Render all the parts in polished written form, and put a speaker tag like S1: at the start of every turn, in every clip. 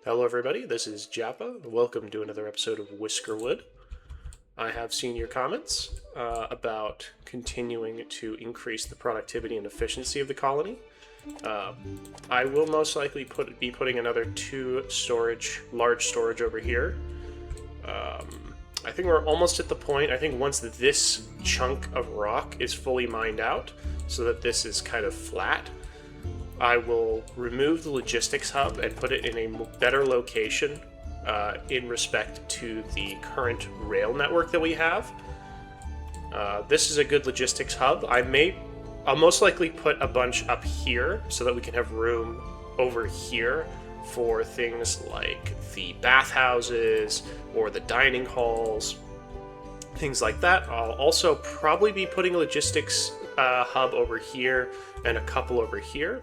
S1: Hello, everybody. This is Japa. Welcome to another episode of Whiskerwood. I have seen your comments about continuing to increase the productivity and efficiency of the colony. Uh, I will most likely be putting another large storage over here. I think we're almost at the point. I think once this chunk of rock is fully mined out, so that this is kind of flat, I will remove the logistics hub and put it in a better location in respect to the current rail network that we have. This is a good logistics hub. I'll most likely put a bunch up here so that we can have room over here for things like the bathhouses or the dining halls, things like that. I'll also probably be putting a logistics hub over here and a couple over here.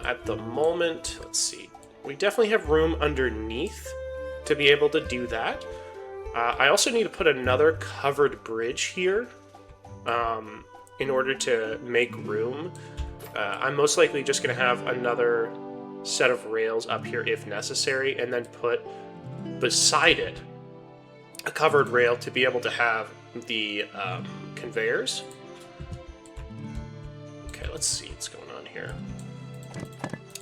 S1: At the moment, let's see. We definitely have room underneath to be able to do that. I also need to put another covered bridge here in order to make room. I'm most likely just going to have another set of rails up here if necessary, and then put beside it a covered rail to be able to have the conveyors. Okay, let's see what's going on here.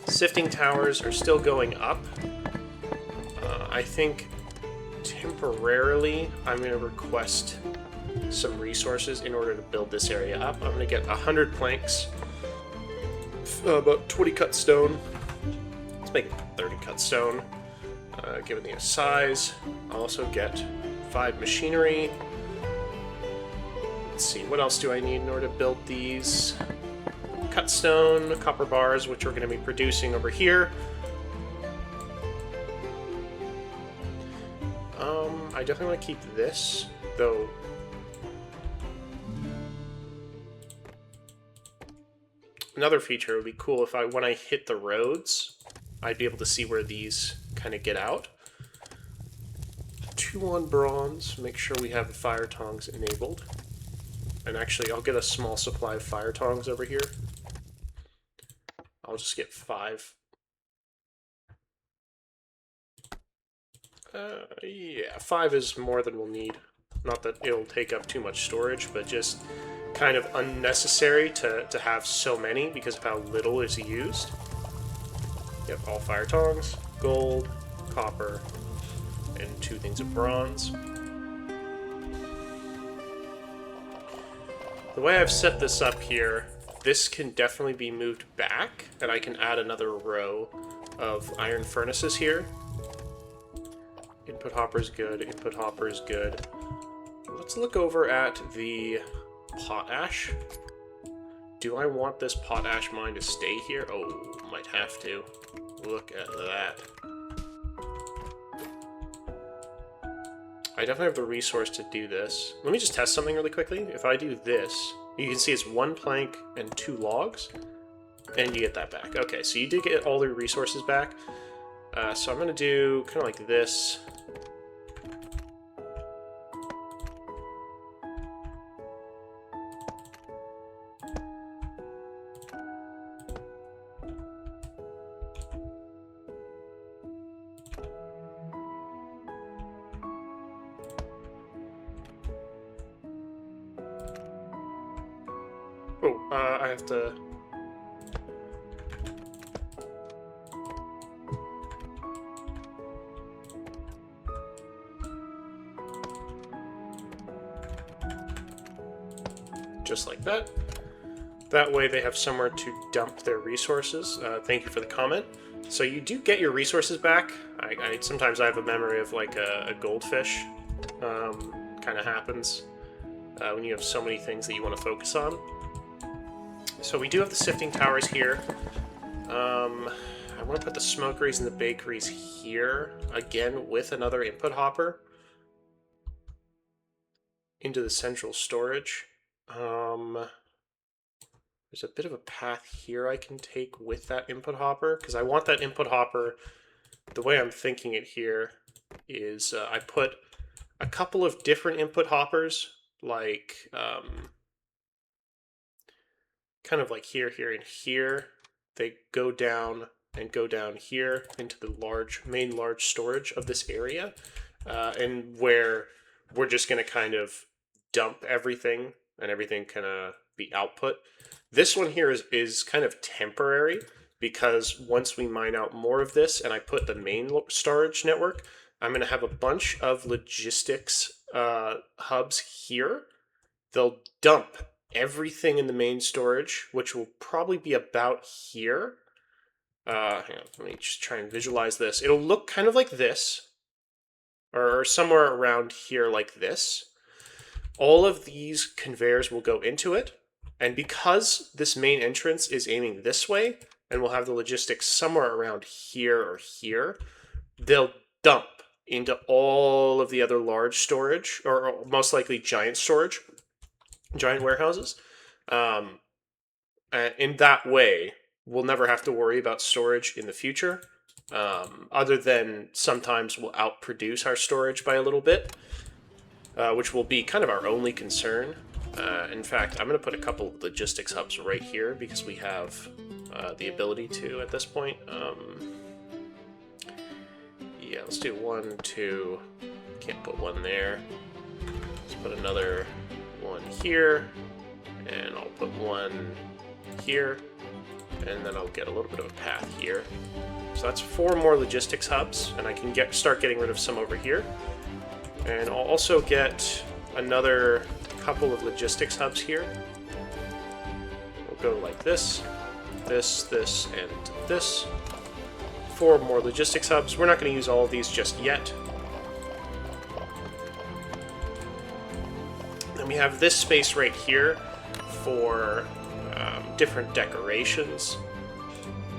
S1: Sifting towers are still going up. I think temporarily I'm going to request some resources in order to build this area up. I'm going to get 100 planks, about 20 cut stone. Let's make it 30 cut stone, given the size. I'll also get 5 machinery. Let's see, what else do I need in order to build these? Cut stone, copper bars, which we're going to be producing over here. I definitely want to keep this, though. Another feature would be cool if when I hit the roads, I'd be able to see where these kind of get out. 2 on bronze, make sure we have the fire tongs enabled. And actually, I'll get a small supply of fire tongs over here. I'll just get 5. Yeah, 5 is more than we'll need. Not that it'll take up too much storage, but just kind of unnecessary to have so many because of how little is used. Yep, all fire tongs, gold, copper, and 2 things of bronze. The way I've set this up here, this can definitely be moved back, and I can add another row of iron furnaces here. Input hopper is good, input hopper is good. Let's look over at the potash. Do I want this potash mine to stay here? Oh, might have to. Look at that. I definitely have the resource to do this. Let me just test something really quickly. If I do this, you can see it's 1 plank and 2 logs, and you get that back. Okay, so you did get all the resources back. So I'm going to do kind of like this. Oh, I have to... Just like that. That way they have somewhere to dump their resources. Thank you for the comment. So you do get your resources back. Sometimes I have a memory of like a goldfish. Kind of happens when you have so many things that you want to focus on. So we do have the sifting towers here. I want to put the smokeries and the bakeries here, again with another input hopper into the central storage. There's a bit of a path here I can take with that input hopper, because I want that input hopper, the way I'm thinking it here is I put a couple of different input hoppers, like kind of like here, here, and here. They go down and go down here into the main large storage of this area, and where we're just going to kind of dump everything, and everything can be output. This one here is kind of temporary, because once we mine out more of this and I put the main storage network, I'm going to have a bunch of logistics hubs here. They'll dump everything in the main storage, which will probably be about here. Hang on, let me just try and visualize this. It'll look kind of like this, or somewhere around here like this. All of these conveyors will go into it, and because this main entrance is aiming this way, and we'll have the logistics somewhere around here or here, they'll dump into all of the other large storage, or most likely giant storage, giant warehouses. In that way, we'll never have to worry about storage in the future, other than sometimes we'll outproduce our storage by a little bit, which will be kind of our only concern. In fact, I'm going to put a couple of logistics hubs right here because we have the ability to at this point. Yeah, let's do 1, 2. Can't put one there. Let's put another one here, and I'll put one here, and then I'll get a little bit of a path here. So that's 4 more logistics hubs, and I can start getting rid of some over here. And I'll also get another couple of logistics hubs here. We'll go like this, this, and this. 4 more logistics hubs. We're not going to use all of these just yet. Then we have this space right here for different decorations.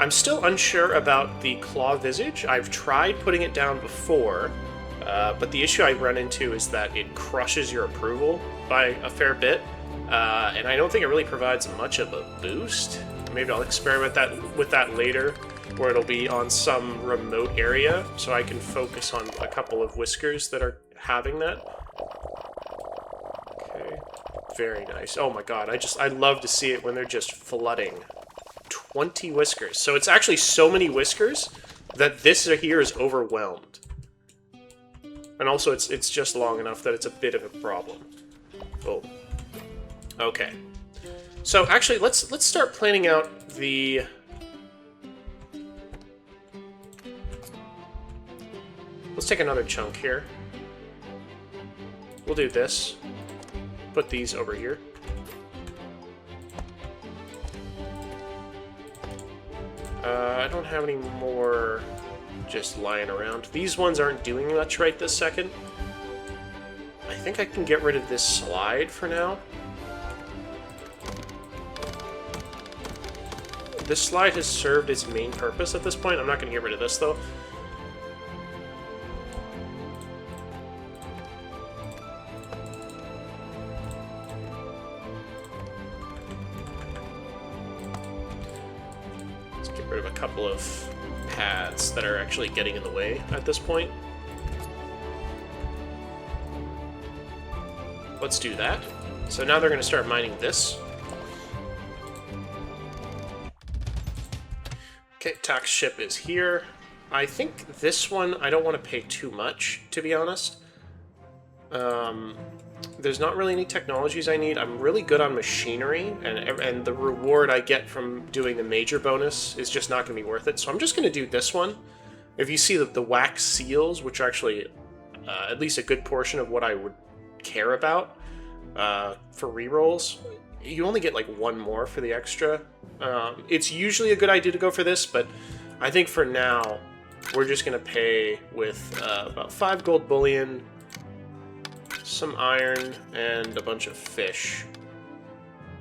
S1: I'm still unsure about the claw visage. I've tried putting it down before, but the issue I run into is that it crushes your approval by a fair bit, and I don't think it really provides much of a boost. Maybe I'll experiment with that later, where it'll be on some remote area, so I can focus on a couple of whiskers that are having that. Okay, very nice. Oh my god, I love to see it when they're just flooding. 20 whiskers. So it's actually so many whiskers that this here is overwhelmed. And also it's just long enough that it's a bit of a problem. Oh. Okay. So actually let's start planning out the Let's take another chunk here. We'll do this. Put these over here. I don't have any more just lying around. These ones aren't doing much right this second. I think I can get rid of this slide for now. This slide has served its main purpose at this point. I'm not going to get rid of this, though. Rid of a couple of paths that are actually getting in the way at this point. Let's do that. So now they're going to start mining this. Okay, tax ship is here. I think this one I don't want to pay too much, to be honest. There's not really any technologies I need. I'm really good on machinery, and the reward I get from doing the major bonus is just not going to be worth it. So I'm just going to do this one. If you see the wax seals, which are actually at least a good portion of what I would care about for rerolls, you only get like 1 more for the extra. It's usually a good idea to go for this, but I think for now we're just going to pay with about 5 gold bullion, some iron, and a bunch of fish.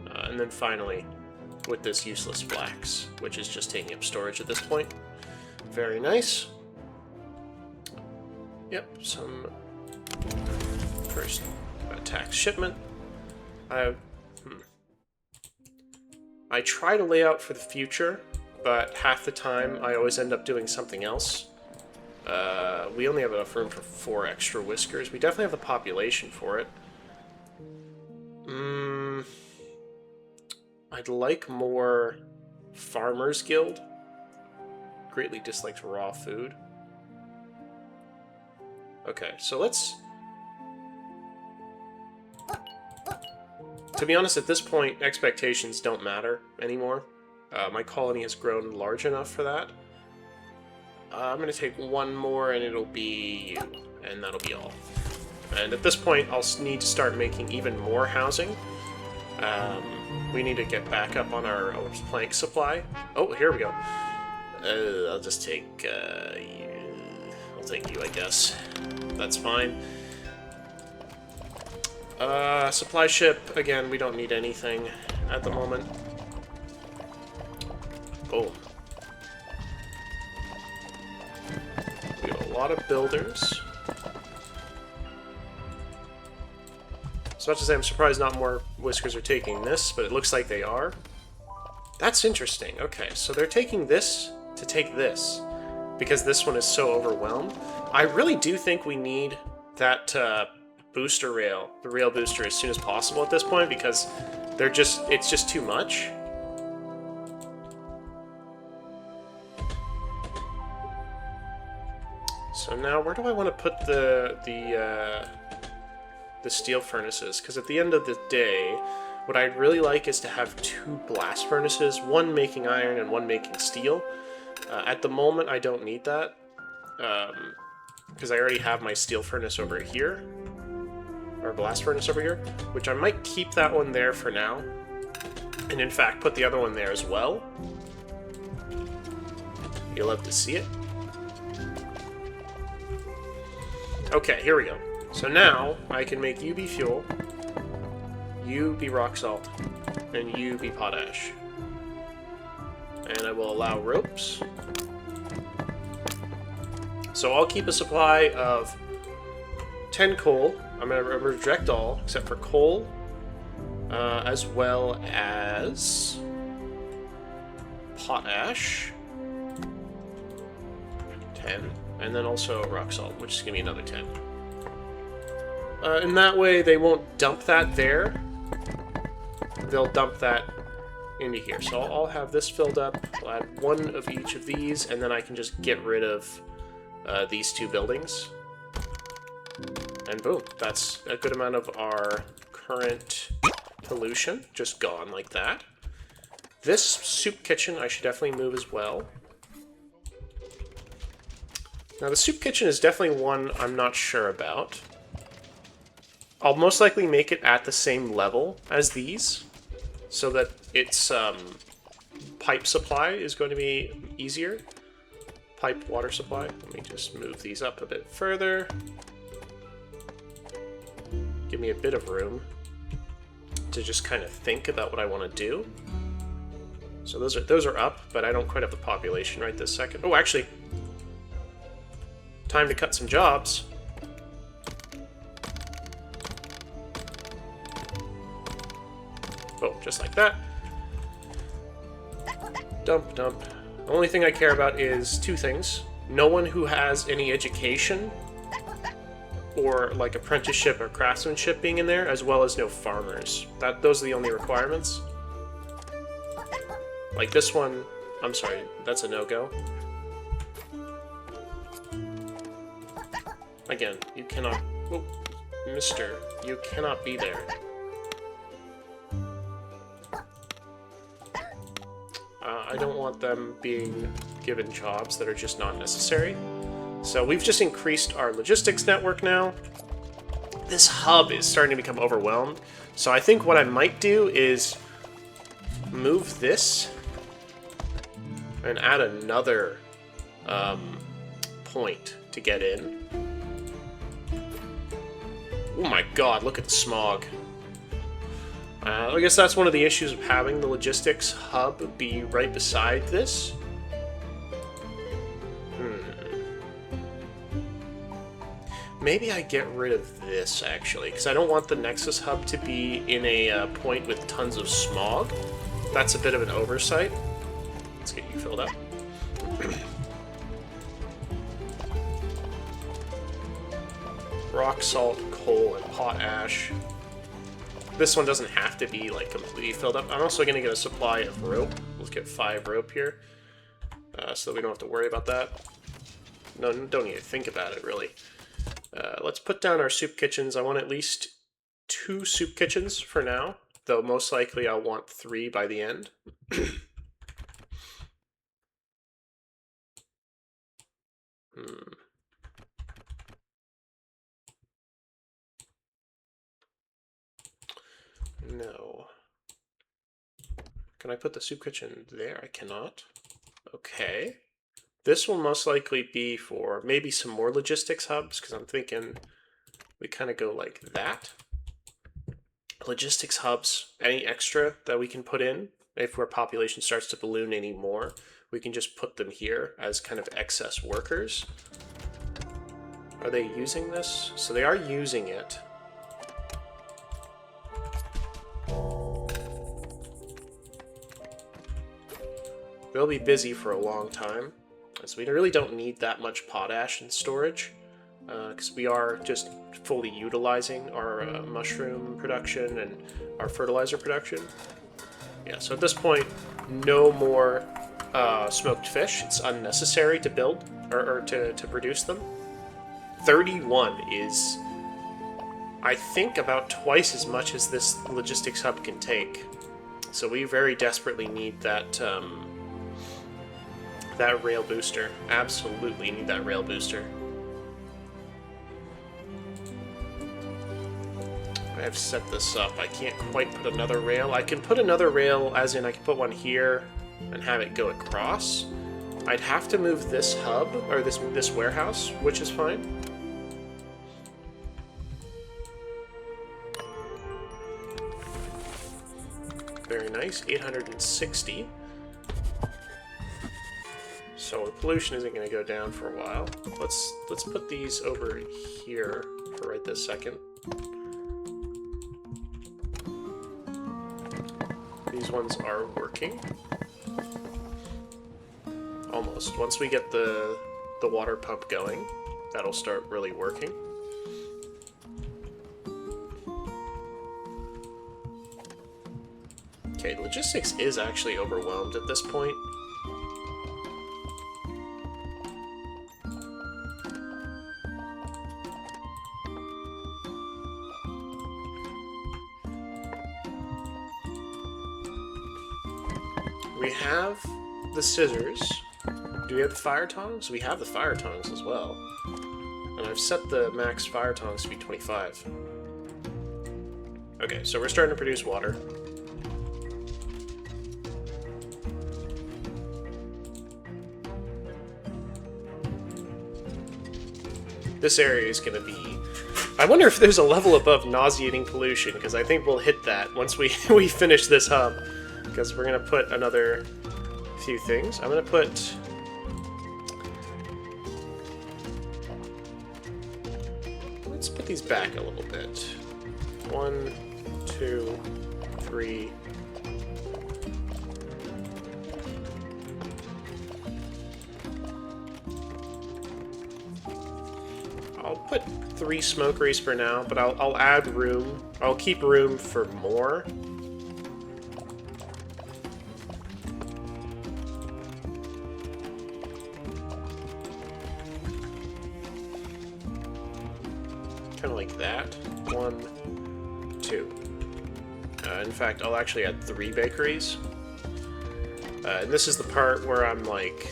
S1: And then finally, with this useless flax, which is just taking up storage at this point. Very nice. Yep, some first tax shipment. I try to lay out for the future, but half the time I always end up doing something else. We only have enough room for 4 extra whiskers. We definitely have the population for it. I'd like more Farmers Guild. greatly dislikes raw food. Okay, so let's... To be honest, at this point, expectations don't matter anymore. My colony has grown large enough for that. I'm going to take one more, and it'll be you. And that'll be all. And at this point, I'll need to start making even more housing. We need to get back up on our plank supply. Oh, here we go. I'll just take you. I'll take you, I guess. That's fine. Supply ship, again, we don't need anything at the moment. Boom. We have a lot of builders. So much to say, I'm surprised not more Whiskers are taking this, but it looks like they are. That's interesting. Okay, so they're taking this to take this, because this one is so overwhelmed. I really do think we need that booster rail, the rail booster, as soon as possible at this point, because it's just too much. So now, where do I want to put the steel furnaces? Because at the end of the day, what I'd really like is to have 2 blast furnaces, one making iron and one making steel. At the moment, I don't need that, because I already have my steel furnace over here, or blast furnace over here, which I might keep that one there for now, and in fact put the other one there as well. You'll love to see it. Okay, here we go. So now I can make you be fuel, you be rock salt, and you be potash. And I will allow ropes. So I'll keep a supply of 10 coal. I'm going to reject all, except for coal, as well as potash. 10. And then also rock salt, which is going to be another 10. And that way they won't dump that there. They'll dump that into here. So I'll have this filled up. I'll add one of each of these, and then I can just get rid of these 2 buildings. And boom, that's a good amount of our current pollution just gone like that. This soup kitchen I should definitely move as well. Now the soup kitchen is definitely one I'm not sure about. I'll most likely make it at the same level as these, so that its pipe supply is going to be easier. Pipe water supply. Let me just move these up a bit further. Give me a bit of room to just kind of think about what I want to do. So those are up, but I don't quite have the population right this second. Oh, actually, time to cut some jobs. Oh, just like that. Dump, dump. The only thing I care about is 2 things. No one who has any education or like apprenticeship or craftsmanship being in there, as well as no farmers. Those are the only requirements. Like this one, I'm sorry, that's a no-go. Again, you cannot... Oh, mister, you cannot be there. I don't want them being given jobs that are just not necessary. So we've just increased our logistics network now. This hub is starting to become overwhelmed. So I think what I might do is move this and add another point to get in. Oh my god, look at the smog. I guess that's one of the issues of having the logistics hub be right beside this. Maybe I get rid of this, actually, because I don't want the Nexus hub to be in a point with tons of smog. That's a bit of an oversight. Let's get you filled up. Rock, salt, coal, and potash. This one doesn't have to be like completely filled up. I'm also going to get a supply of rope. Let's get 5 rope here. so that we don't have to worry about that. No, don't need to think about it, really. Let's put down our soup kitchens. I want at least 2 soup kitchens for now, though most likely I'll want 3 by the end. No. Can I put the soup kitchen there? I cannot. Okay. This will most likely be for maybe some more logistics hubs, because I'm thinking we kind of go like that. Logistics hubs, any extra that we can put in, if our population starts to balloon any more, we can just put them here as kind of excess workers. Are they using this? So they are using it. They'll be busy for a long time, so we really don't need that much potash in storage, because we are just fully utilizing our mushroom production and our fertilizer production. Yeah, so at this point, no more smoked fish. It's unnecessary to build, or to produce them. 31 is, I think, about twice as much as this logistics hub can take. So we very desperately need that that rail booster. Absolutely need that rail booster. I've set this up. I can't quite put another rail. I can put another rail, as in I can put one here and have it go across. I'd have to move this hub, or this warehouse, which is fine. Very nice. 860. So the pollution isn't going to go down for a while. Let's put these over here for right this second. These ones are working. Almost. Once we get the water pump going, that'll start really working. Okay, logistics is actually overwhelmed at this point. We have the scissors. Do we have the fire tongs? We have the fire tongs as well. And I've set the max fire tongs to be 25. Okay, so we're starting to produce water. This area is going to be... I wonder if there's a level above nauseating pollution, because I think we'll hit that once we finish this hub. Because we're going to put another few things. I'm going to put... Let's put these back a little bit. 1, 2, 3... I'll put 3 smokeries for now, but I'll add room. I'll keep room for more. Kind of like that. 1, 2. In fact, I'll actually add 3 bakeries. And this is the part where I'm like...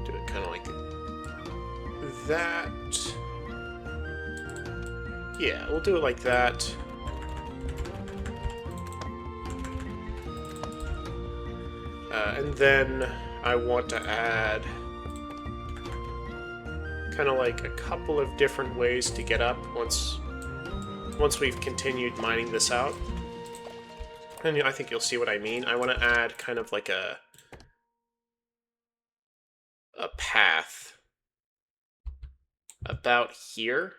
S1: do it kind of like that. Yeah, we'll do it like that. And then I want to add kind of like a couple of different ways to get up once we've continued mining this out. And I think you'll see what I mean. I want to add kind of like a path about here.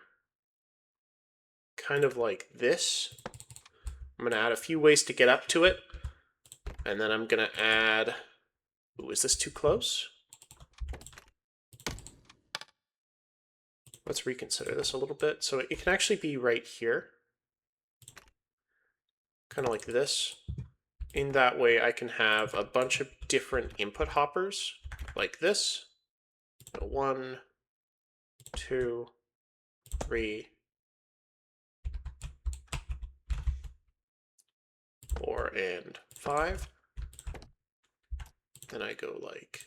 S1: Kind of like this. I'm going to add a few ways to get up to it. And then I'm going to add... Ooh, is this too close? let's reconsider this a little bit. So it can actually be right here, kind of like this. In that way, I can have a bunch of different input hoppers, like this. 1, 2, 3, 4, and 5. Then I go like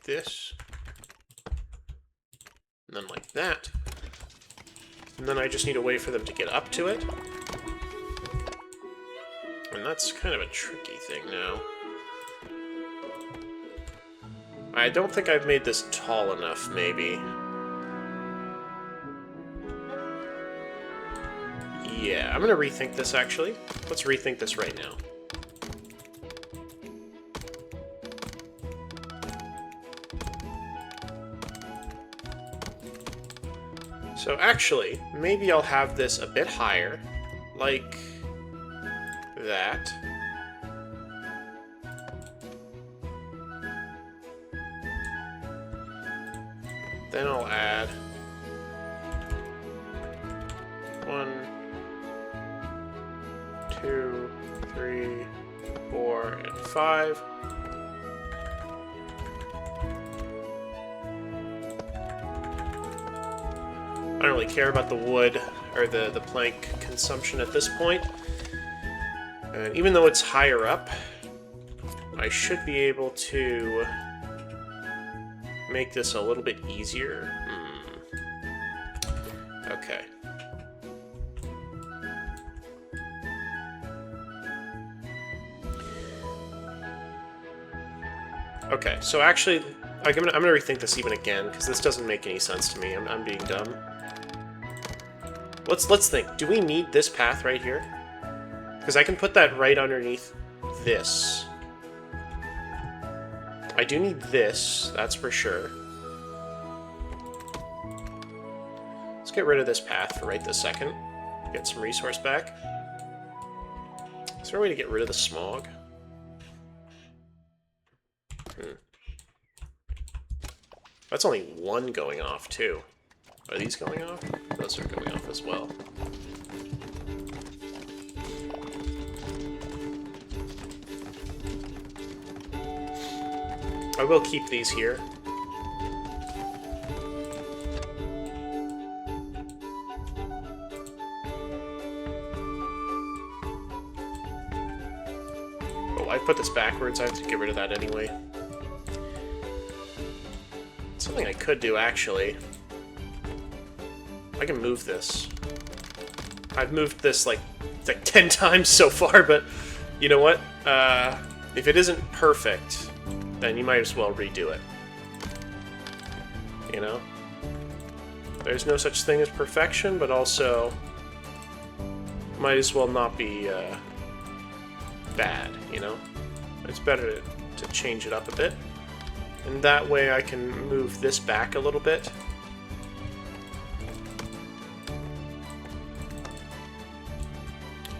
S1: this, and then like that. And then I just need a way for them to get up to it. And that's kind of a tricky thing now. I don't think I've made this tall enough, maybe. Yeah, I'm gonna rethink this, actually. Let's rethink this right now. So actually, maybe I'll have this a bit higher, like that. Then I'll add 1, 2, 3, 4, and 5. I don't really care about the wood or the plank consumption at this point. And even though it's higher up, I should be able to make this a little bit easier. Okay. Okay, so actually, I'm gonna rethink this even again, because this doesn't make any sense to me. I'm being dumb. Let's think. Do we need this path right here? Because I can put that right underneath this. I do need this, that's for sure. Let's get rid of this path for right this second. Get some resource back. Is there a way to get rid of the smog? That's only one going off, too. Are these going off? Those are going off as well. I will keep these here. Oh, I put this backwards. I have to get rid of that anyway. Something I could do, actually. I can move this. I've moved this like 10 times so far, but you know what? If it isn't perfect, then you might as well redo it. You know? There's no such thing as perfection, but also might as well not be bad, you know? It's better to change it up a bit. And that way I can move this back a little bit.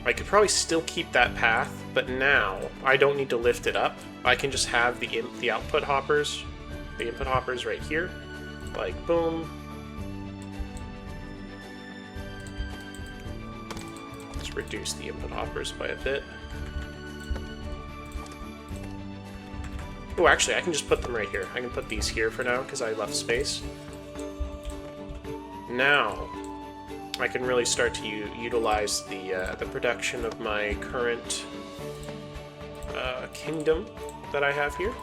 S1: I could probably still keep that path, but now I don't need to lift it up. I can just have the output hoppers, the input hoppers right here, like boom. Let's reduce the input hoppers by a bit. Oh, actually, I can just put them right here. I can put these here for now because I left space. Now I can really start to utilize the production of my current kingdom that I have here.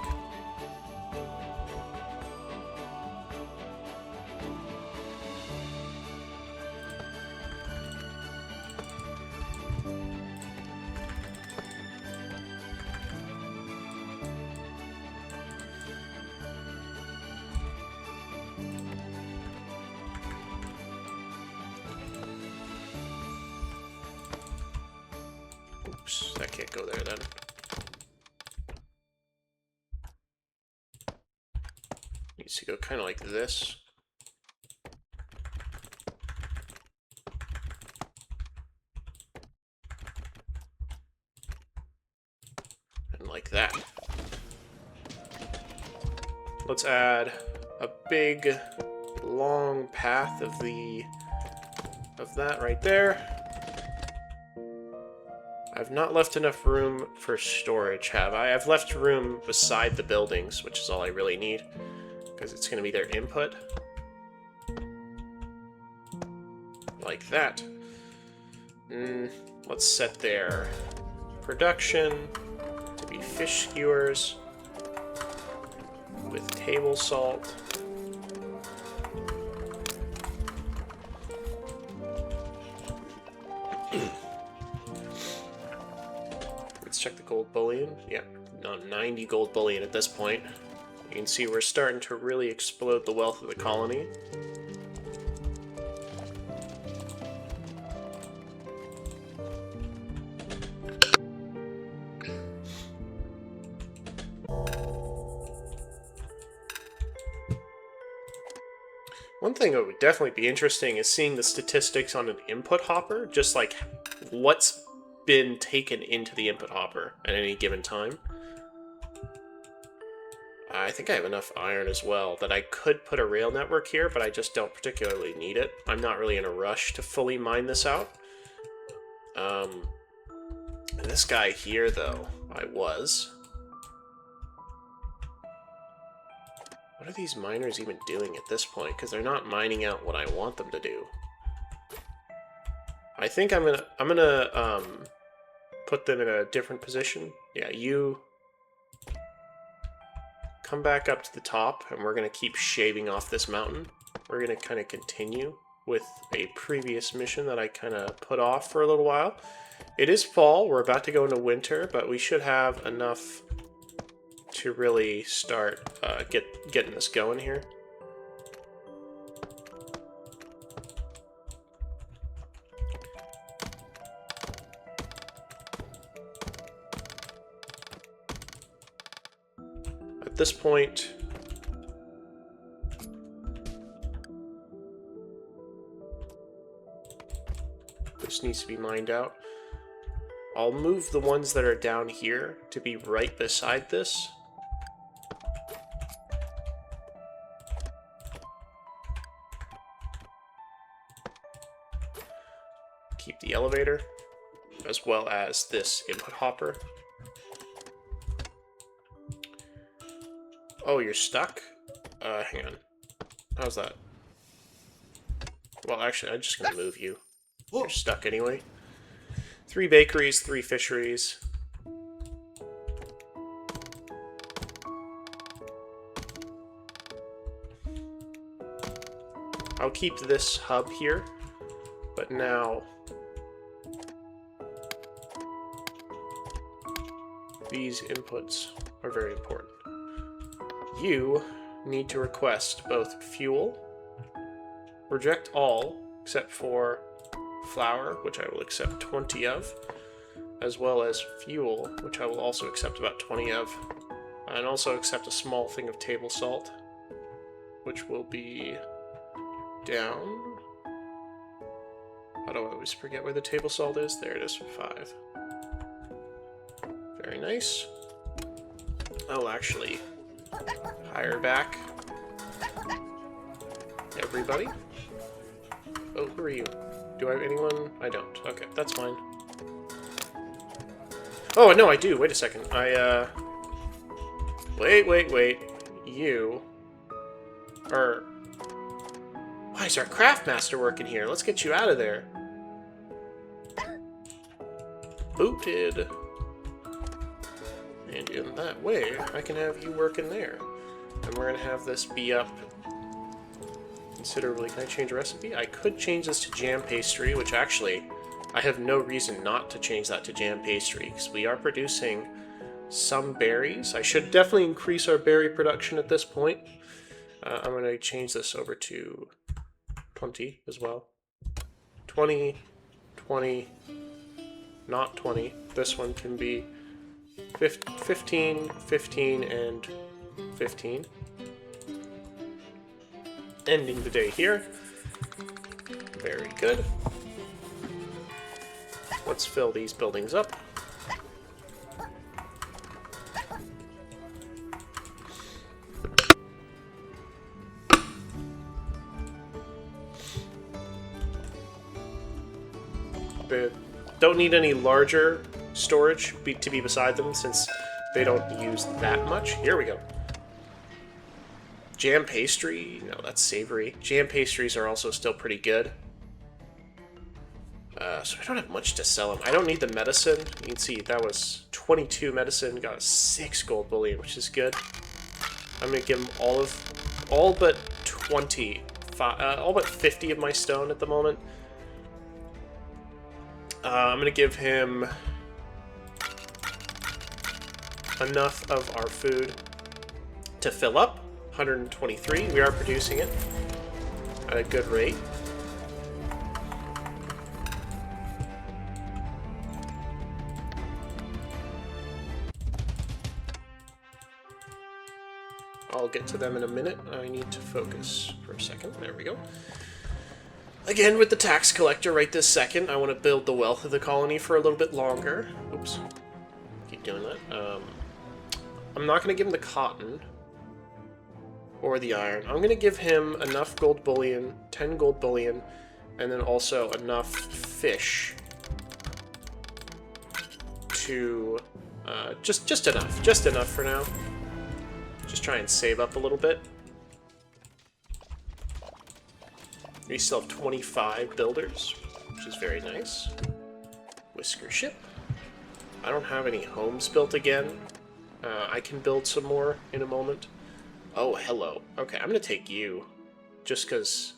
S1: Oops, that can't go there then. Needs to go kind of like this. And like that. Let's add a big long path of that right there. I've not left enough room for storage, have I? I've left room beside the buildings, which is all I really need, because it's going to be their input. Like that. Let's set their production to be fish skewers with table salt. Let's check the gold bullion. Yeah, no, 90 gold bullion at this point. You can see we're starting to really explode the wealth of the colony. One thing that would definitely be interesting is seeing the statistics on an input hopper, just like what's been taken into the input hopper at any given time. I think I have enough iron as well that I could put a rail network here, but I just don't particularly need it. I'm not really in a rush to fully mine this out. This guy here, though, I was. What are these miners even doing at this point? Because they're not mining out what I want them to do. I think I'm gonna put them in a different position. Yeah, you come back up to the top, and we're gonna keep shaving off this mountain. We're gonna kind of continue with a previous mission that I kind of put off for a little while. It is fall. We're about to go into winter, but we should have enough to really start getting this going here. At this point, this needs to be mined out. I'll move the ones that are down here to be right beside this. Keep the elevator, as well as this input hopper. Oh, you're stuck? Hang on. How's that? Well, actually, I'm just gonna move you. You're stuck anyway. 3 bakeries, 3 fisheries. I'll keep this hub here, but now these inputs are very important. You need to request both fuel, reject all except for flour, which I will accept 20 of, as well as fuel, which I will also accept about 20 of, and also accept a small thing of table salt, which will be down. How do I always forget where the table salt is? There it is, 5. Very nice. I'll actually hire back everybody. Oh, who are you? Do I have anyone? I don't. Okay, that's fine. Oh, no, I do. Wait a second. Wait. You are... Why is our craft master working here? Let's get you out of there. Booted. And in that way, I can have you work in there. And we're going to have this be up considerably. Can I change a recipe? I could change this to jam pastry, which actually, I have no reason not to change that to jam pastry, because we are producing some berries. I should definitely increase our berry production at this point. I'm going to change this over to 20 as well. 20, 20, not 20. This one can be 15, 15, and 15. Ending the day here. Very good. Let's fill these buildings up. They don't need any larger storage to be beside them since they don't use that much. Here we go. Jam pastry. No, that's savory. Jam pastries are also still pretty good. So I don't have much to sell them. I don't need the medicine. You can see that was 22 medicine. Got 6 gold bullion, which is good. I'm going to give him all but 50 of my stone at the moment. I'm going to give him enough of our food to fill up. 123. We are producing it at a good rate. I'll get to them in a minute. I need to focus for a second. There we go. Again, with the tax collector right this second, I want to build the wealth of the colony for a little bit longer. Oops. Keep doing that. I'm not going to give him the cotton or the iron. I'm going to give him enough gold bullion, 10 gold bullion, and then also enough fish to just enough for now. Just try and save up a little bit. We still have 25 builders, which is very nice. Whisker ship. I don't have any homes built again. I can build some more in a moment. Oh, hello. Okay, I'm going to take you, just because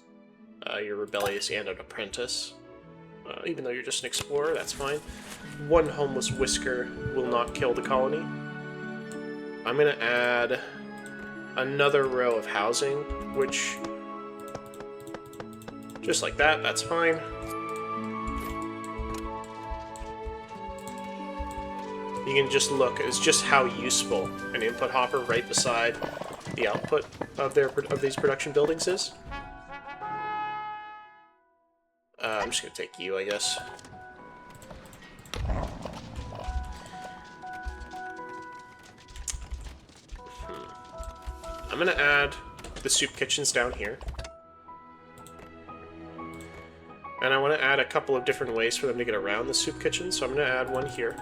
S1: you're rebellious and an apprentice. Even though you're just an explorer, that's fine. One homeless whisker will not kill the colony. I'm going to add another row of housing, which, just like that, that's fine. You can just look, it's just how useful an input hopper right beside the output of these production buildings is. I'm just gonna take you, I guess. I'm gonna add the soup kitchens down here. And I want to add a couple of different ways for them to get around the soup kitchen, so I'm going to add one here.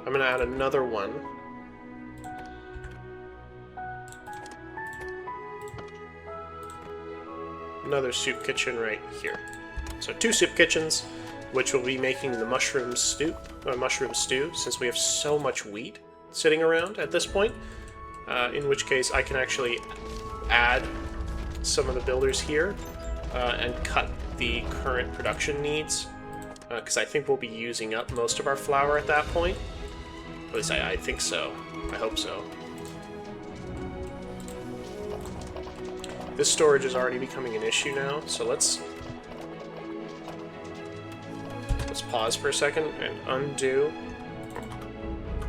S1: I'm going to add another one. Another soup kitchen right here. So 2 soup kitchens, which will be making the mushroom stew, since we have so much wheat sitting around at this point. In which case, I can actually add some of the builders here and cut the current production needs, because I think we'll be using up most of our flour at that point. At least I think so. I hope so. This storage is already becoming an issue now, so let's pause for a second and undo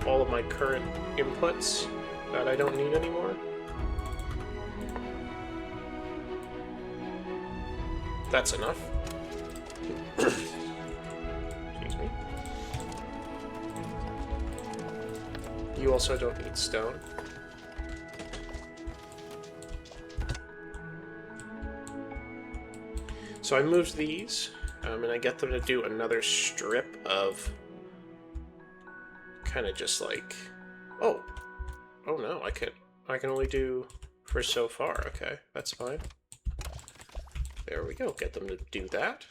S1: all of my current inputs that I don't need anymore. That's enough. Excuse me. You also don't need stone. So I moved these. And I get them to do another strip of kind of just like, oh no, I can only do for so far. Okay, that's fine. There we go. Get them to do that.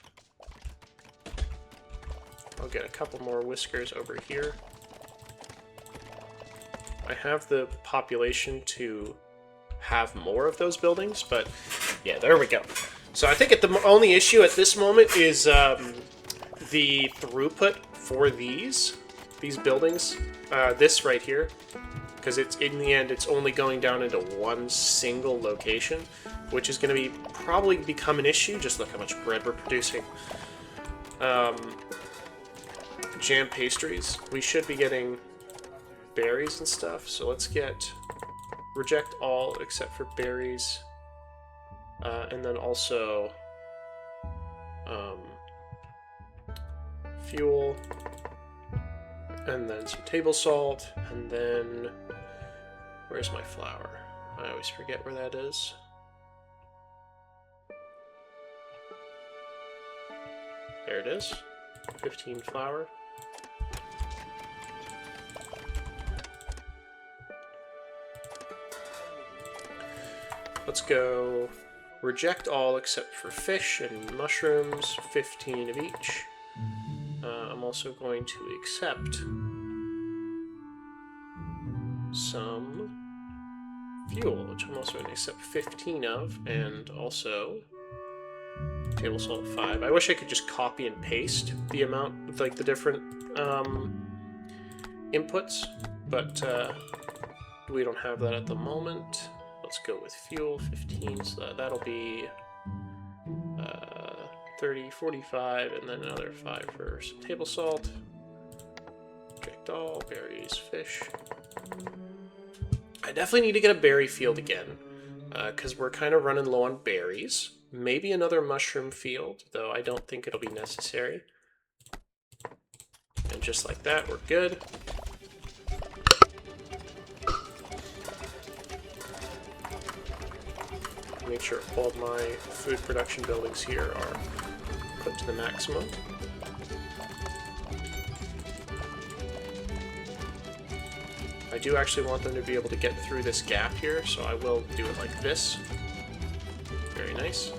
S1: I'll get a couple more whiskers over here. I have the population to have more of those buildings, but yeah, there we go. So I think the only issue at this moment is the throughput for these buildings, this right here, because it's in the end it's only going down into one single location, which is going to probably become an issue. Just look how much bread we're producing. Jam pastries. We should be getting berries and stuff. So let's reject all except for berries. And then also fuel And then some table salt, and then... Where's my flour? I always forget where that is. There it is. 15 flour. Let's go reject all except for fish and mushrooms, 15 of each. I'm also going to accept some fuel, which I'm also going to accept 15 of, and also table salt 5. I wish I could just copy and paste the amount with like the different inputs, but we don't have that at the moment. Let's go with fuel, 15, so that'll be 30, 45, and then another 5 for some table salt. Reject all, berries, fish. I definitely need to get a berry field again, because we're kind of running low on berries. Maybe another mushroom field, though I don't think it'll be necessary. And just like that, we're good. Make sure all my food production buildings here are put to the maximum. I do actually want them to be able to get through this gap here, so I will do it like this. Very nice.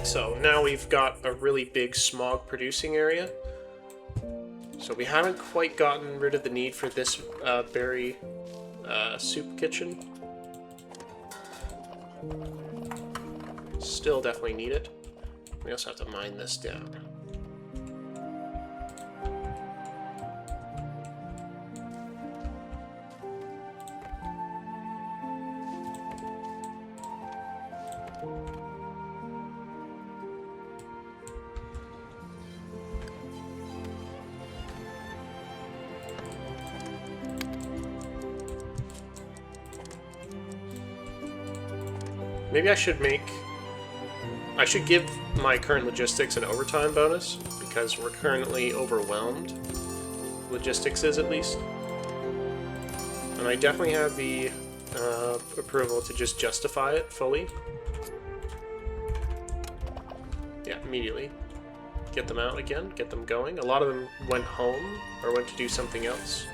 S1: So now we've got a really big smog producing area. So we haven't quite gotten rid of the need for this berry soup kitchen. Still definitely need it. We also have to mine this down. Maybe I should give my current logistics an overtime bonus, because we're currently overwhelmed. Logistics is, at least. And I definitely have the approval to just justify it fully. Yeah, immediately. Get them out again, get them going. A lot of them went home, or went to do something else.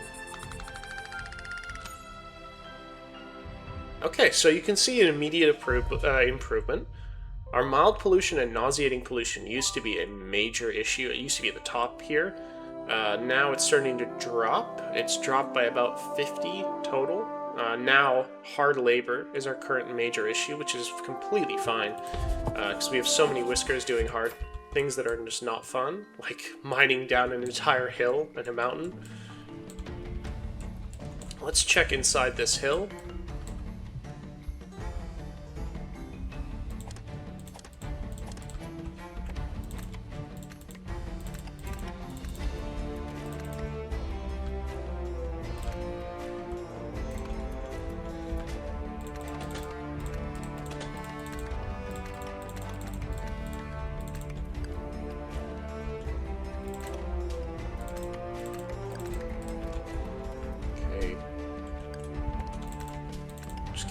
S1: Okay, so you can see an immediate improvement. Our mild pollution and nauseating pollution used to be a major issue. It used to be at the top here. Now it's starting to drop. It's dropped by about 50 total. Now, hard labor is our current major issue, which is completely fine, because we have so many whiskers doing hard things that are just not fun, like mining down an entire hill and a mountain. Let's check inside this hill.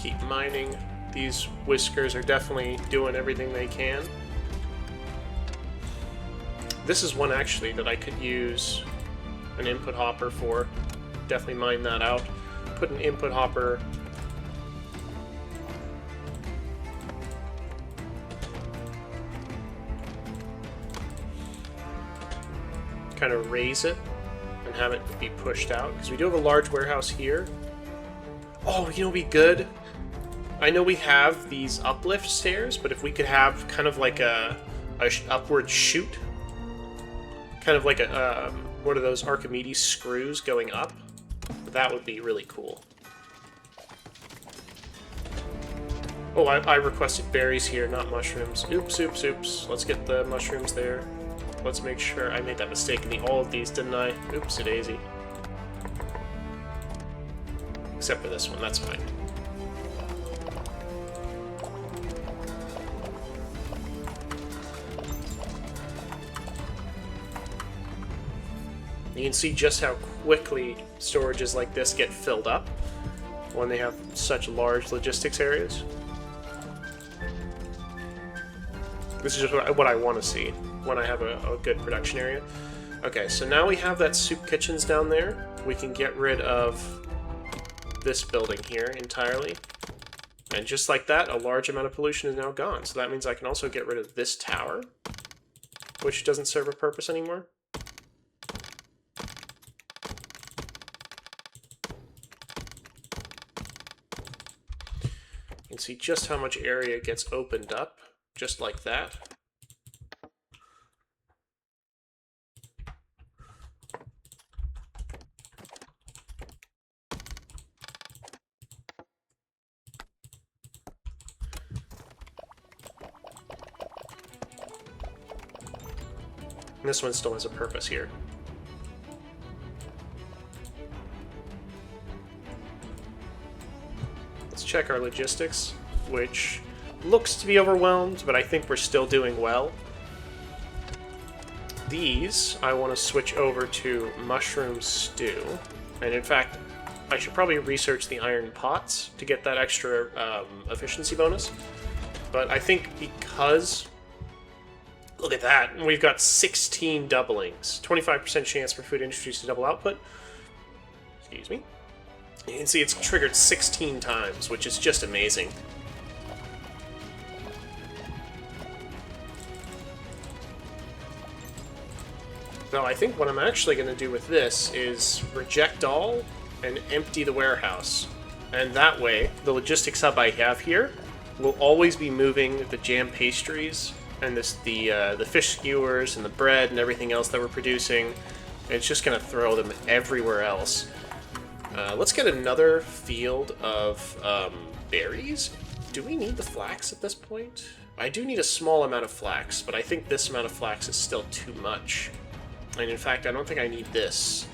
S1: Keep mining. These whiskers are definitely doing everything they can. This is one actually that I could use an input hopper for. Definitely mine that out. Put an input hopper kind of raise it and have it be pushed out, because we do have a large warehouse here. Oh, you know, be good. I know we have these uplift stairs, but if we could have kind of like a upward chute, kind of like a one of those Archimedes screws going up, that would be really cool. Oh, I requested berries here, not mushrooms. Oops, oops, oops. Let's get the mushrooms there. Let's make sure I made that mistake in all of these, didn't I? Oops-a-daisy. Except for this one, that's fine. You can see just how quickly storages like this get filled up when they have such large logistics areas. This is just what I want to see when I have a good production area. Okay, so now we have that soup kitchens down there. We can get rid of this building here entirely. And just like that, a large amount of pollution is now gone. So that means I can also get rid of this tower, which doesn't serve a purpose anymore. You can see just how much area gets opened up, just like that. And this one still has a purpose here. Let's check our logistics, which looks to be overwhelmed, but I think we're still doing well. These, I want to switch over to mushroom stew. And in fact, I should probably research the iron pots to get that extra efficiency bonus. But I think because... Look at that. We've got 16 doublings. 25% chance for food industries to double output. Excuse me. You can see it's triggered 16 times, which is just amazing. Now, I think what I'm actually going to do with this is reject all and empty the warehouse. And that way, the logistics hub I have here will always be moving the jam pastries and the fish skewers and the bread and everything else that we're producing. And it's just going to throw them everywhere else. Let's get another field of berries. Do we need the flax at this point? I do need a small amount of flax, but I think this amount of flax is still too much. And in fact, I don't think I need this.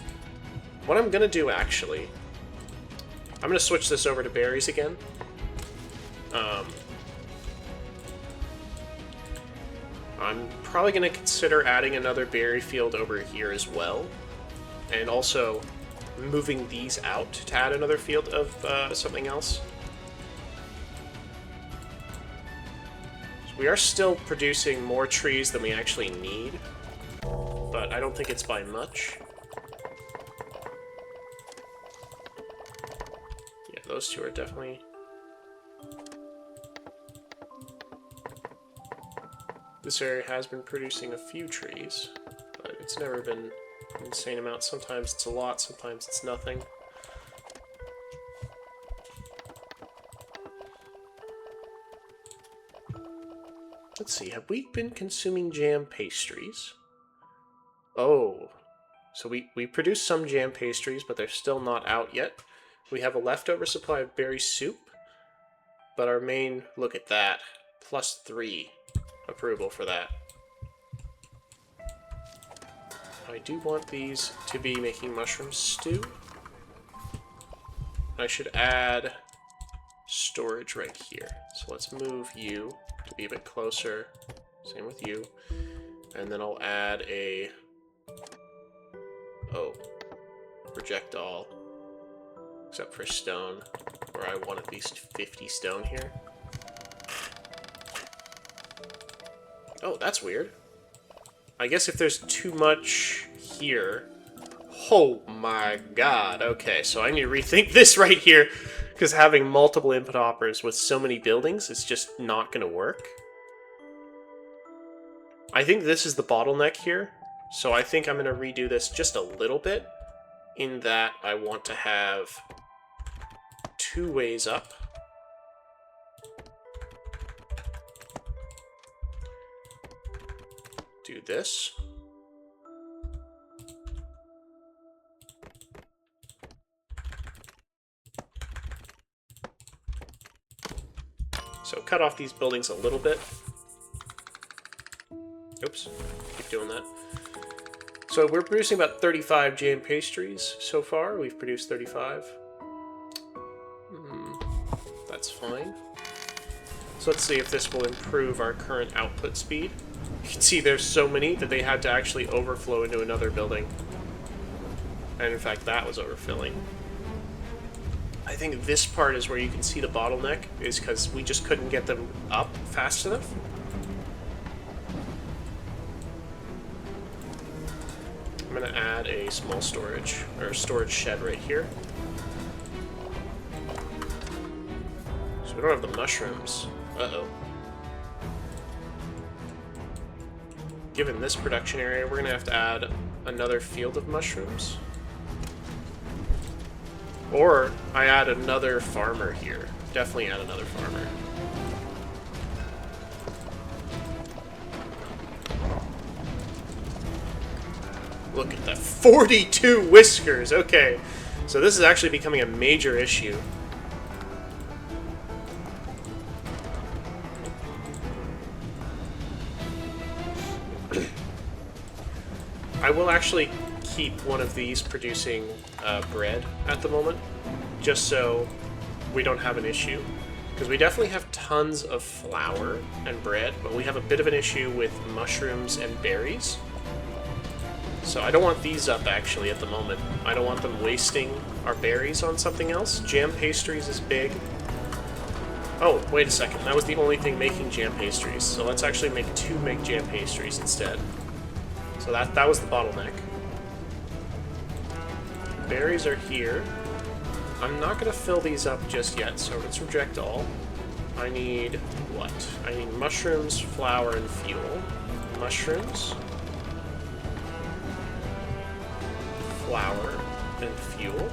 S1: What I'm going to do, actually, I'm going to switch this over to berries again. I'm probably going to consider adding another berry field over here as well. And also moving these out to add another field of something else. So we are still producing more trees than we actually need, but I don't think it's by much. Yeah, those two are definitely... This area has been producing a few trees, but it's never been an insane amount. Sometimes it's a lot, sometimes it's nothing. Let's see, have we been consuming jam pastries? Oh, so we produced some jam pastries, but they're still not out yet. We have a leftover supply of berry soup, but our main, look at that, +3 approval for that. I do want these to be making mushroom stew. I should add storage right here. So let's move you to be a bit closer. Same with you. And then I'll add a... Oh. Reject all. Except for stone, where I want at least 50 stone here. Oh, that's weird. I guess if there's too much here... Oh my god. Okay, so I need to rethink this right here, because having multiple input hoppers with so many buildings is just not going to work. I think this is the bottleneck here, so I think I'm going to redo this just a little bit, in that I want to have 2 ways up. Do this. So cut off these buildings a little bit. Oops, keep doing that. So we're producing about 35 jam pastries so far. We've produced 35. That's fine. So let's see if this will improve our current output speed. You can see there's so many that they had to actually overflow into another building. And in fact, that was overfilling. I think this part is where you can see the bottleneck, is because we just couldn't get them up fast enough. I'm going to add a small storage, or a storage shed right here. So we don't have the mushrooms. Uh-oh. Given this production area, we're going to have to add another field of mushrooms. Or I add another farmer here. Definitely add another farmer. Look at that. 42 whiskers! Okay. So this is actually becoming a major issue. I will actually keep one of these producing bread at the moment, just so we don't have an issue. Because we definitely have tons of flour and bread, but we have a bit of an issue with mushrooms and berries. So I don't want these up, actually, at the moment. I don't want them wasting our berries on something else. Jam pastries is big. Oh, wait a second. That was the only thing making jam pastries. So let's actually make two jam pastries instead. So that was the bottleneck. Berries are here. I'm not going to fill these up just yet, so let's reject all. I need what? I need mushrooms, flour, and fuel. Mushrooms, flour, and fuel.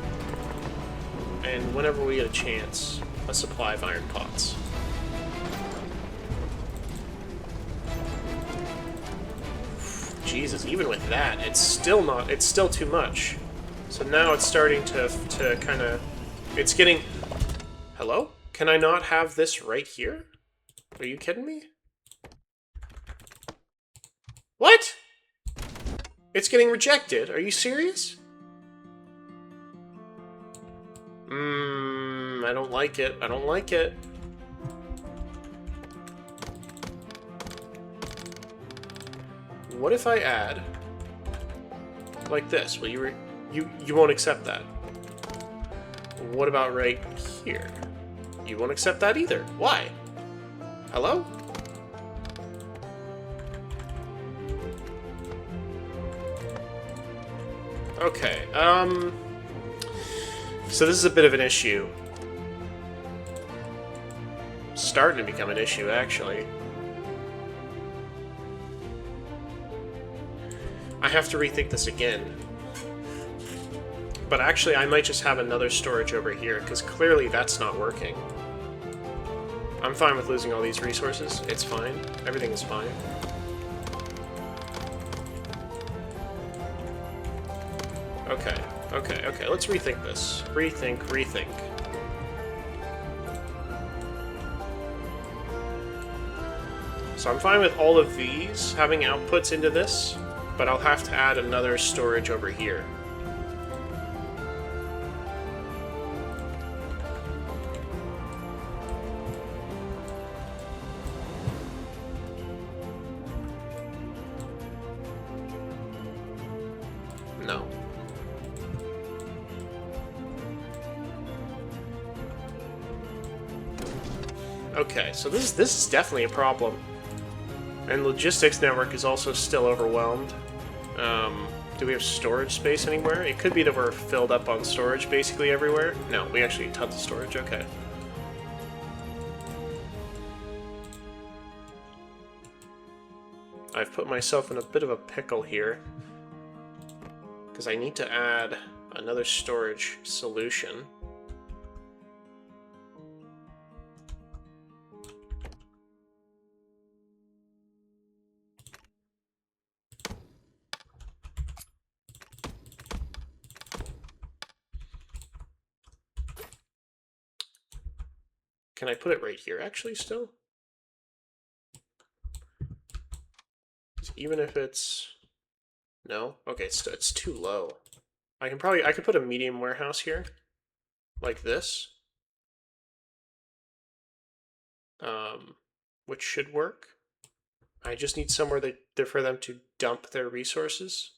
S1: And whenever we get a chance, a supply of iron pots. Jesus, even with that, it's still too much. So now it's starting to kind of, it's getting, hello? Can I not have this right here? Are you kidding me? What? It's getting rejected? Are you serious? I don't like it. I don't like it. What if I add like this? Well, you won't accept that. What about right here? You won't accept that either. Why? Hello? Okay, so this is a bit of an issue. Starting to become an issue, actually. I have to rethink this again. But actually, I might just have another storage over here, because clearly that's not working. I'm fine with losing all these resources. It's fine. Everything is fine. Okay. Let's rethink this. Rethink. So I'm fine with all of these having outputs into this, but I'll have to add another storage over here. No. Okay, so this is definitely a problem. And logistics network is also still overwhelmed. Do we have storage space anywhere? It could be that we're filled up on storage basically everywhere. No, we actually have tons of storage, okay. I've put myself in a bit of a pickle here, because I need to add another storage solution. Can I put it right here, actually, still? Even if it's... No? Okay, it's too low. I could put a medium warehouse here, like this. Which should work. I just need somewhere for them to dump their resources.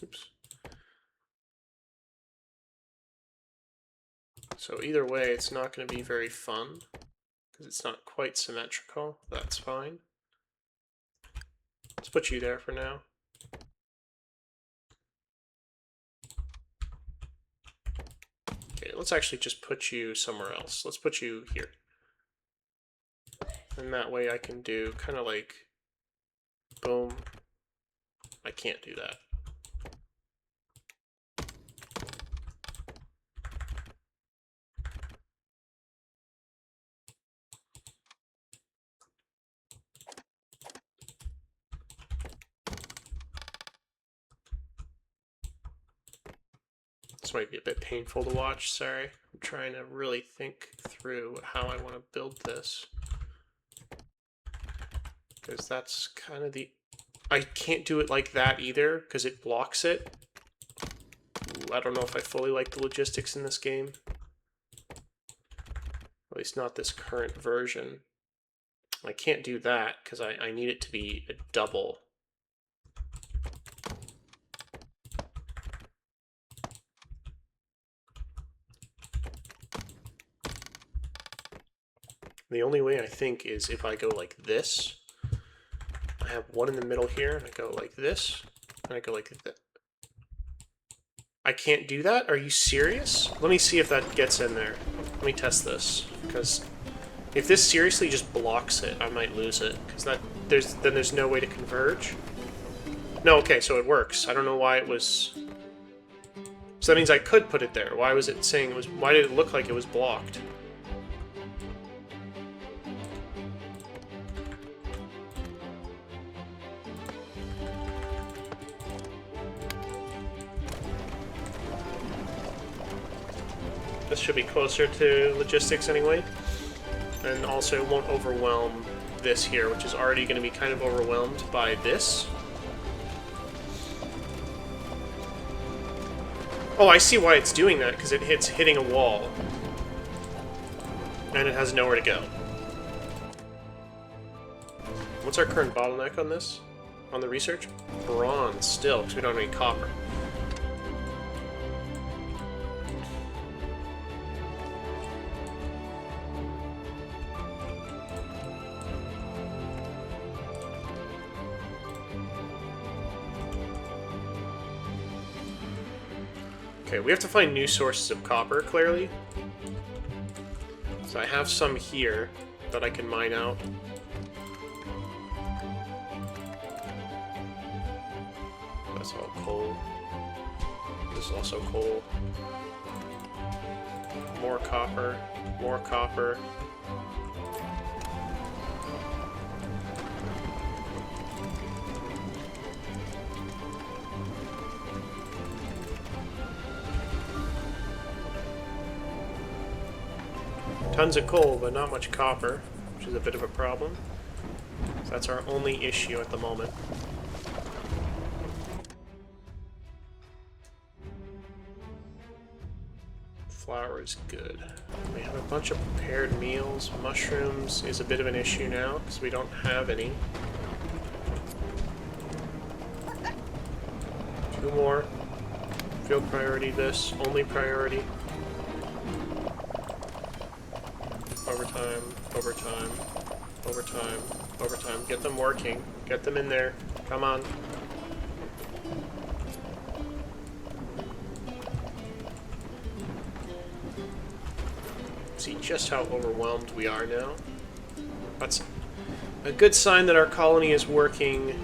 S1: Oops. So either way, it's not going to be very fun, because it's not quite symmetrical. That's fine. Let's put you there for now. Okay, let's actually just put you somewhere else. Let's put you here. And that way I can do kind of like, boom. I can't do that. This might be a bit painful to watch, sorry. I'm trying to really think through how I want to build this. Because that's kind of the... I can't do it like that either, because it blocks it. Ooh, I don't know if I fully like the logistics in this game. At least not this current version. I can't do that, because I need it to be a double. The only way I think is if I go like this. I have one in the middle here, and I go like this, and I go like that. I can't do that? Are you serious? Let me see if that gets in there. Let me test this, because if this seriously just blocks it, I might lose it, because then there's no way to converge. No, okay, so it works. I don't know why it was... So that means I could put it there. Why was it saying it was... Why did it look like it was blocked? This should be closer to logistics anyway. And also it won't overwhelm this here, which is already going to be kind of overwhelmed by this. Oh, I see why it's doing that, because it's hitting a wall. And it has nowhere to go. What's our current bottleneck on this? On the research? Bronze, still, because we don't have any copper. Okay, we have to find new sources of copper, clearly. So I have some here that I can mine out. That's all coal. This is also coal. More copper. More copper. Tons of coal, but not much copper, which is a bit of a problem. So that's our only issue at the moment. Flour is good. We have a bunch of prepared meals. Mushrooms is a bit of an issue now, because we don't have any. 2 more. Field priority this. Only priority. Overtime, overtime, overtime, overtime. Get them working. Get them in there. Come on. See just how overwhelmed we are now. That's a good sign that our colony is working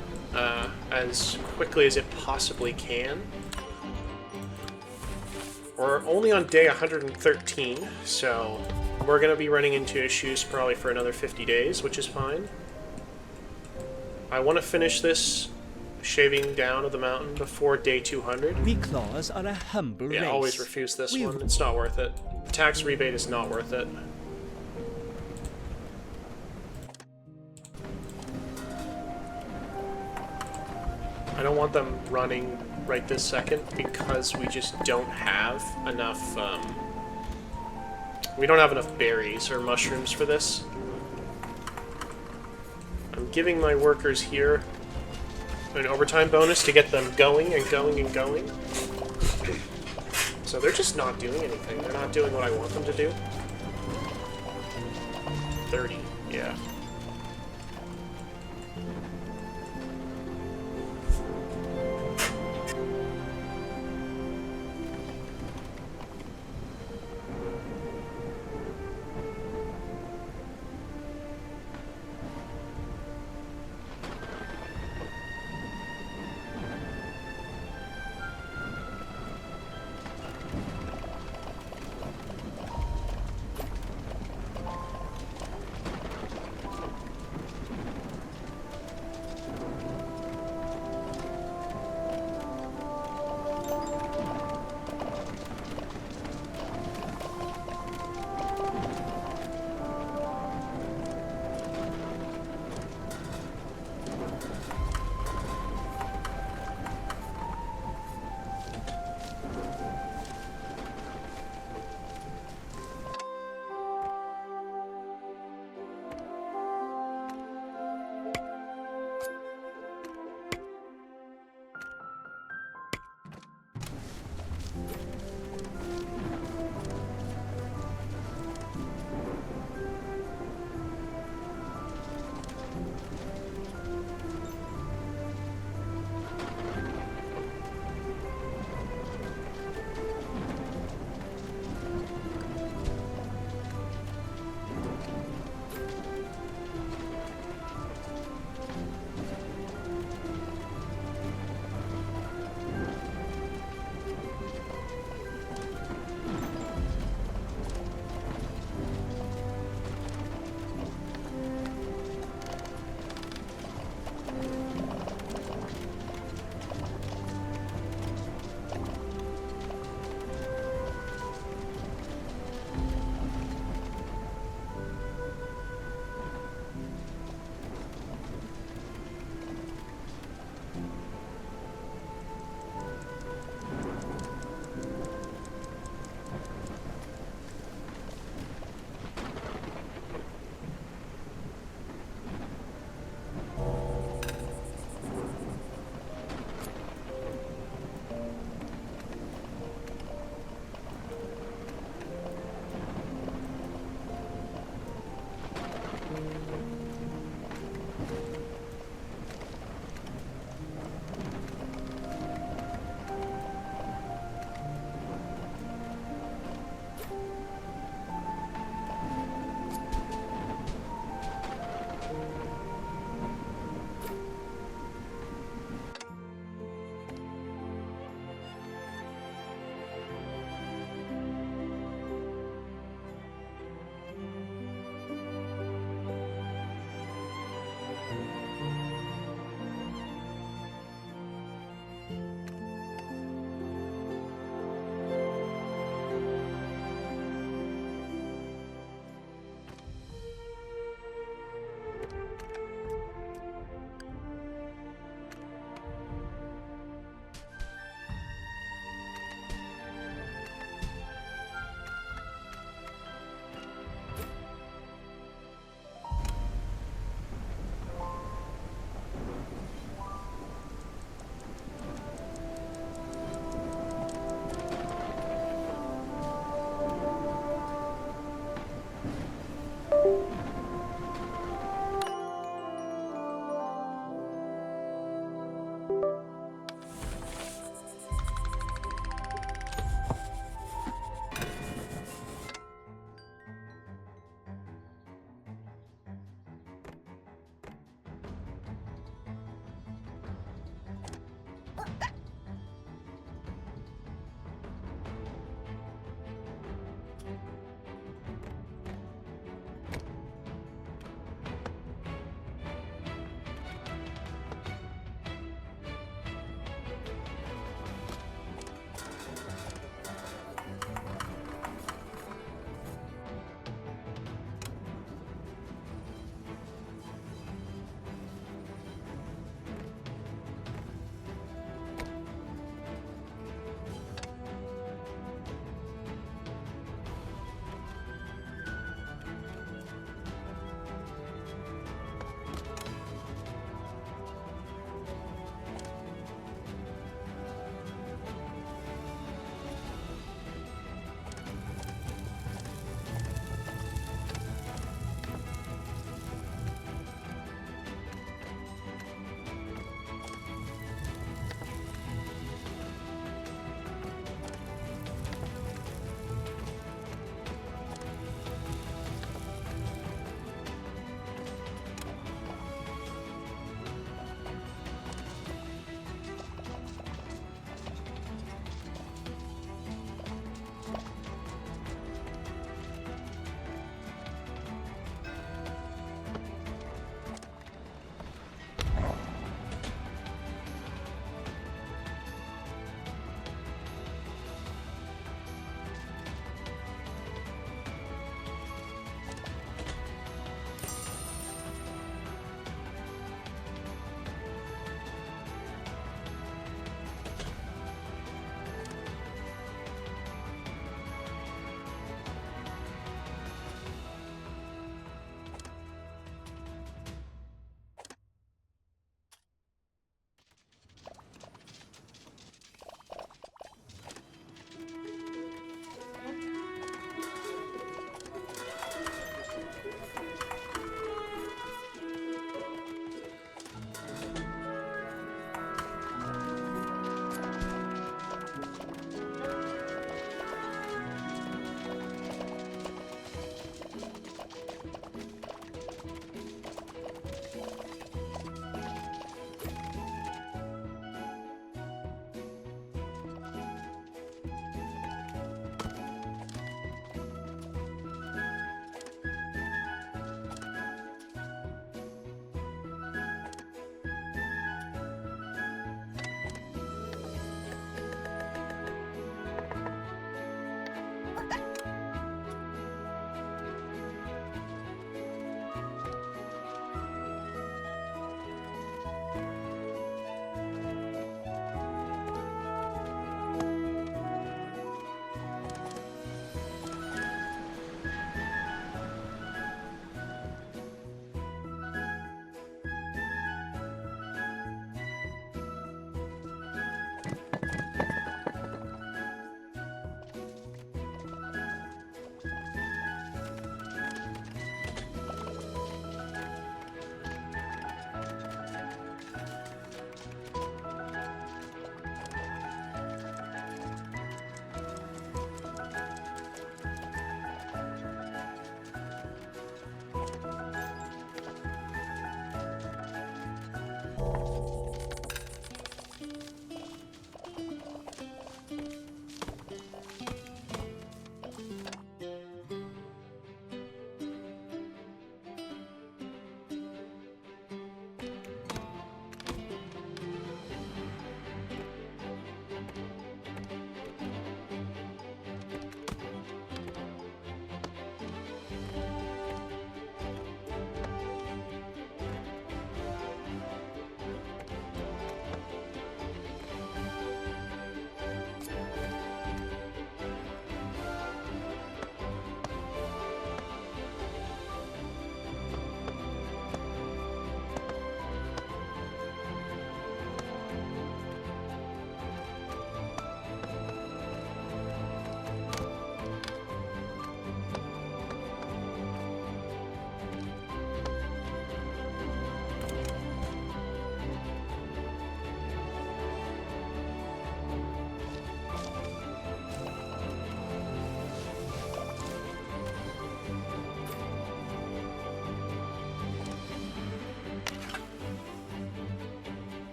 S1: as quickly as it possibly can. We're only on day 113, so... We're going to be running into issues probably for another 50 days, which is fine. I want to finish this shaving down of the mountain before day 200.
S2: We claws are a humble race.
S1: Yeah, always refuse this one. It's not worth it. The tax rebate is not worth it. I don't want them running right this second because we just don't have enough... We don't have enough berries or mushrooms for this. I'm giving my workers here an overtime bonus to get them going and going and going. So they're just not doing anything. They're not doing what I want them to do. 30, yeah.